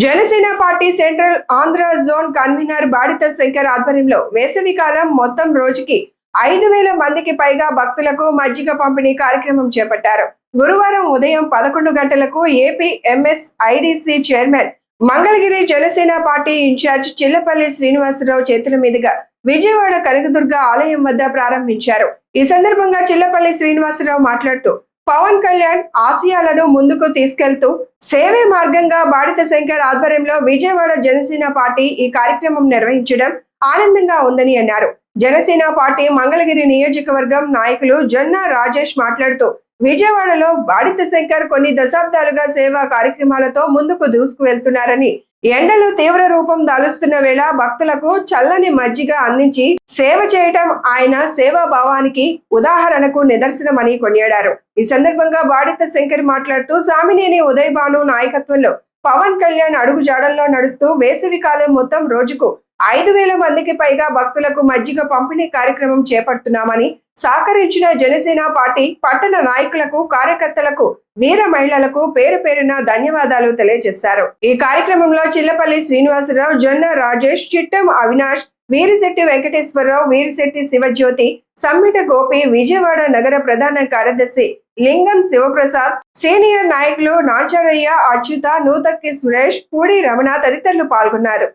Janasena party central Andhra zone convener Badita Shankar ఆధ్వర్యంలో వేసవికాలం మొత్తం రోజుకి 5,000 మందికి పైగా భక్తులకు మజ్జిగ పంపిణీ కార్యక్రమం చేపట్టారు. గురువారం ఉదయం 11 గంటలకు AP MSIDC chairman Mangalagiri Janasena party incharge Chillapalli Srinivasarao చేతుల మీదుగా విజయవాడ కనకదుర్గ ఆలయం వద్ద ప్రారంభించారు. ఈ సందర్భంగా చిల్లపల్లి శ్రీనివాసరావు మాట్లాడుతూ పవన్ కళ్యాణ్ ఆశయాలను ముందుకు తీసుకెళ్తూ సేవే మార్గంగా బాడిత శంకర్ ఆధ్వర్యంలో విజయవాడ జనసేన పార్టీ ఈ కార్యక్రమం నిర్వహించడం ఆనందంగా ఉందని అన్నారు. జనసేన పార్టీ మంగళగిరి నియోజకవర్గం నాయకులు జొన్న రాజేష్ మాట్లాడుతూ విజయవాడలో బాడిత శంకర్ కొన్ని దశాబ్దాలుగా సేవా కార్యక్రమాలతో ముందుకు దూసుకు వెళ్తున్నారని, ఎండలు తీవ్ర రూపం దాలుస్తున్న వేళ భక్తులకు చల్లని మజ్జిగ అందించి సేవ చేయటం ఆయన సేవా భావానికి ఉదాహరణకు నిదర్శనమని కొనియాడారు. ఈ సందర్భంగా బాడిత శంకర్ మాట్లాడుతూ సామినేని ఉదయ్ భాను నాయకత్వంలో పవన్ కళ్యాణ్ అడుగు జాడల్లో నడుస్తూ వేసవి కాలం మొత్తం రోజుకు 5,000 మందికి పైగా భక్తులకు మజ్జిగ పంపిణీ కార్యక్రమం చేపడుతున్నామని, సహకరించిన జనసేన పార్టీ పట్టణ నాయకులకు, కార్యకర్తలకు, వీర మహిళలకు పేరు పేరున ధన్యవాదాలు తెలియజేశారు. ఈ కార్యక్రమంలో చిల్లపల్లి శ్రీనివాసరావు, జొన్న రాజేష్, చిట్టం అవినాష్, వీరిశెట్టి వెంకటేశ్వరరావు, వీరిశెట్టి శివజ్యోతి, సమ్మిట గోపి, విజయవాడ నగర ప్రధాన కార్యదర్శి లింగం శివప్రసాద్, సీనియర్ నాయకులు నాచారయ్య, అచ్యుత, నూతక్కి సురేష్, పూడి రమణ తదితరులు పాల్గొన్నారు.